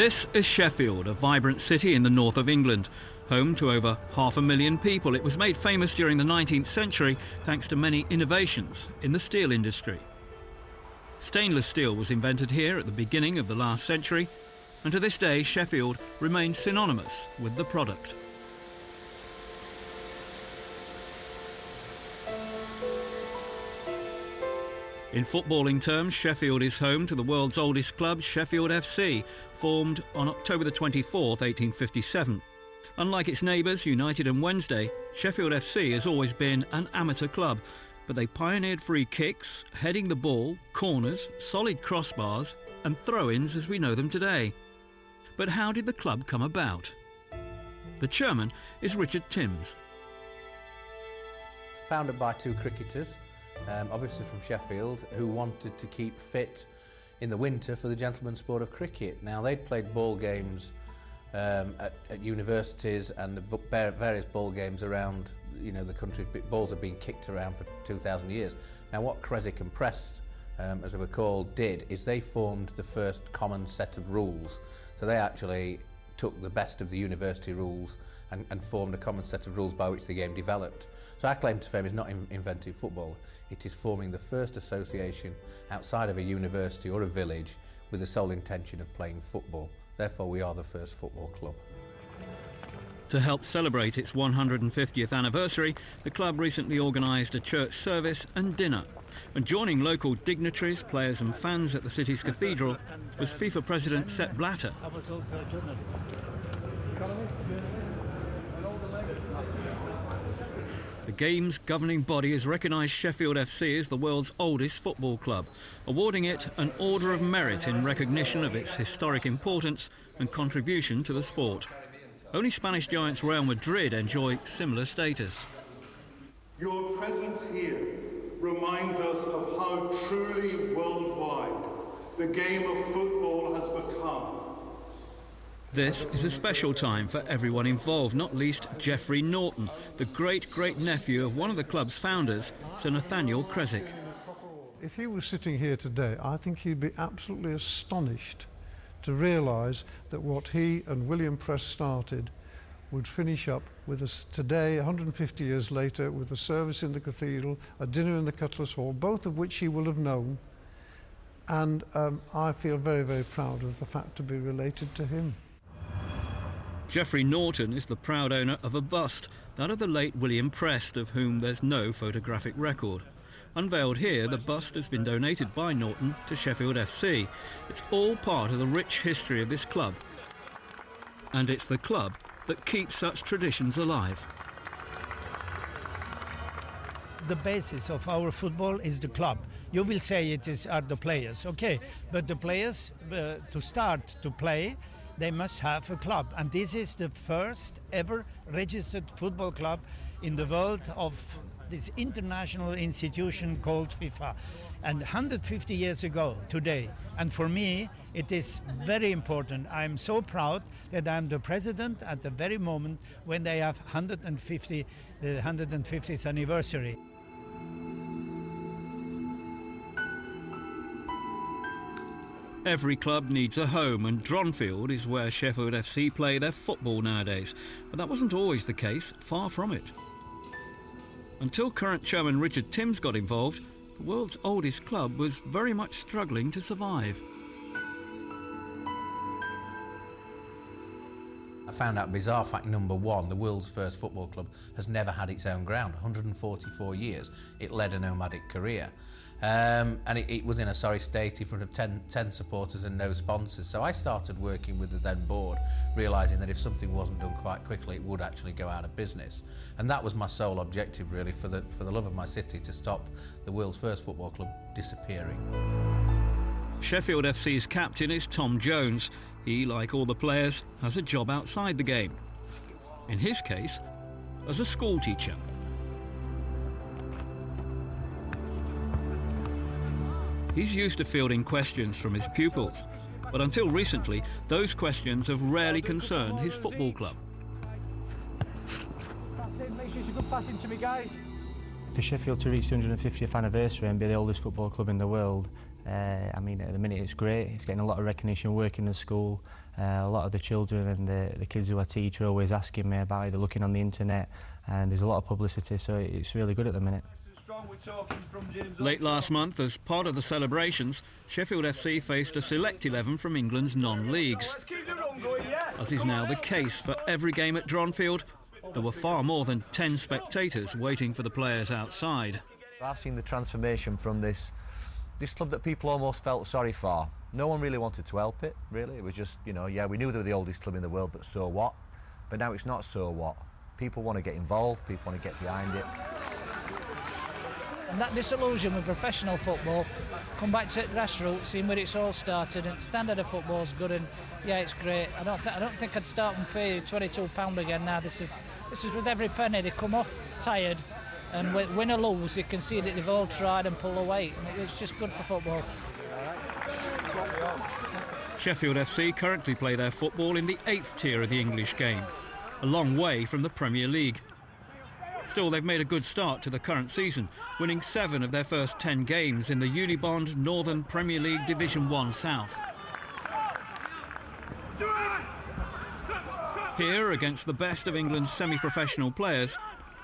This is Sheffield, a vibrant city in the north of England. Home to over 500,000 people, it was made famous during the 19th century thanks to many innovations in the steel industry. Stainless steel was invented here at the beginning of the last century, and to this day Sheffield remains synonymous with the product. In footballing terms, Sheffield is home to the world's oldest club, Sheffield FC, formed on October the 24th, 1857. Unlike its neighbours, United and Wednesday, Sheffield FC has always been an amateur club, but they pioneered free kicks, heading the ball, corners, solid crossbars and throw-ins as we know them today. But how did the club come about? The chairman is Richard Timms. Founded by two cricketers, obviously from Sheffield, who wanted to keep fit in the winter for the gentleman's sport of cricket. Now, they'd played ball games at universities and various ball games around the country. Balls have been kicked around for 2,000 years. Now, what Creswick and Preston, as they were called, did is they formed the first common set of rules. So they actually took the best of the university rules and formed a common set of rules by which the game developed. So our claim to fame is not inventing football, it is forming the first association outside of a university or a village with the sole intention of playing football. Therefore, we are the first football club. To help celebrate its 150th anniversary, the club recently organised a church service and dinner. And joining local dignitaries, players and fans at the city's cathedral was FIFA President Sepp Blatter. The game's governing body has recognised Sheffield FC as the world's oldest football club, awarding it an Order of Merit in recognition of its historic importance and contribution to the sport. Only Spanish giants Real Madrid enjoy similar status. Your presence here reminds us of how truly worldwide the game of football has become. This is a special time for everyone involved, not least Geoffrey Norton, the great-great-nephew of one of the club's founders, Sir Nathaniel Creswick. If he was sitting here today, I think he'd be absolutely astonished to realise that what he and William Press started would finish up with us today, 150 years later, with a service in the cathedral, a dinner in the Cutler's Hall, both of which he will have known. And I feel very, very proud of the fact to be related to him. Geoffrey Norton is the proud owner of a bust, that of the late William Prest, of whom there's no photographic record. Unveiled here, the bust has been donated by Norton to Sheffield FC. It's all part of the rich history of this club. And it's the club that keeps such traditions alive. The basis of our football is the club. You will say are the players, okay, but the players, to start to play, they must have a club, and this is the first ever registered football club in the world of this international institution called FIFA, and 150 years ago today. And for me it is very important. I'm so proud that I'm the president at the very moment when they have 150th anniversary. Every club needs a home, and Dronfield is where Sheffield FC play their football nowadays. But that wasn't always the case, far from it. Until current chairman Richard Timms got involved, the world's oldest club was very much struggling to survive. I found out bizarre fact number one: the world's first football club has never had its own ground. 144 years it led a nomadic career. And it was in a sorry state in front of 10 supporters and no sponsors. So I started working with the then board, realising that if something wasn't done quite quickly, it would actually go out of business. And that was my sole objective, really, for the love of my city, to stop the world's first football club disappearing. Sheffield FC's captain is Tom Jones. He, like all the players, has a job outside the game. In his case, as a school teacher. He's used to fielding questions from his pupils, but until recently, those questions have rarely concerned his football club. For Sheffield to reach the 150th anniversary and be the oldest football club in the world, I mean, at the minute it's great. It's getting a lot of recognition, working in the school, A lot of the children and the kids who I teach are always asking me about it. They're looking on the internet, and there's a lot of publicity, so it's really good at the minute. Late last month, as part of the celebrations, Sheffield FC faced a select 11 from England's non-leagues. As is now the case for every game at Dronfield, there were far more than 10 spectators waiting for the players outside. I've seen the transformation from this club that people almost felt sorry for. No one really wanted to help it, really. It was just, you know, yeah, we knew they were the oldest club in the world, but so what? But now it's not so what. People want to get involved, people want to get behind it. And that disillusion with professional football, come back to grassroots, seeing where it's all started, and standard of football's good, and yeah, it's great. I don't think I'd start and pay £22 again now. This is with every penny. They come off tired, and win or lose, you can see that they've all tried and pulled away, and it's just good for football. Sheffield FC currently play their football in the 8th tier of the English game, a long way from the Premier League. Still, they've made a good start to the current season, winning 7 of their first 10 games in the Unibond Northern Premier League Division 1 South. Here, against the best of England's semi-professional players,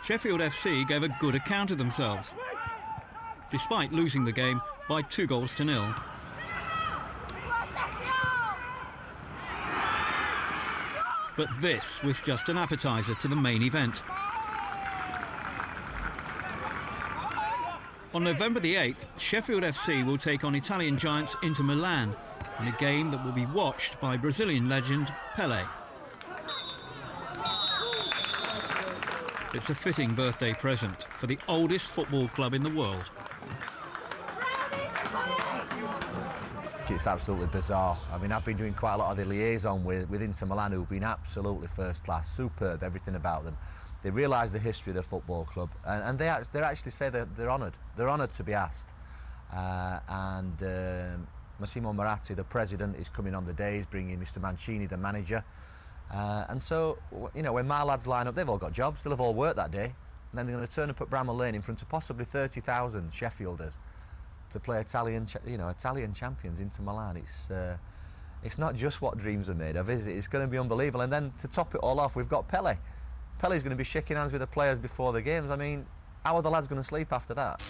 Sheffield FC gave a good account of themselves, despite losing the game by 2-0. But this was just an appetizer to the main event. On November the 8th, Sheffield FC will take on Italian giants Inter Milan in a game that will be watched by Brazilian legend Pelé. It's a fitting birthday present for the oldest football club in the world. It's absolutely bizarre. I mean, I've been doing quite a lot of the liaison with Inter Milan, who've been absolutely first class, superb, everything about them. They realise the history of the football club, and they actually say they're honoured. They're honoured to be asked. Massimo Moratti, the president, is coming on the day. He's bringing Mr Mancini, the manager. And so, you know, when my lads line up, they've all got jobs. They'll have all worked that day. And then they're going to turn up at Bramall Lane in front of possibly 30,000 Sheffielders to play Italian champions Inter Milan. It's not just what dreams are made of, is it? It's going to be unbelievable. And then to top it all off, we've got Pelé. Pellé's going to be shaking hands with the players before the games. I mean, how are the lads going to sleep after that?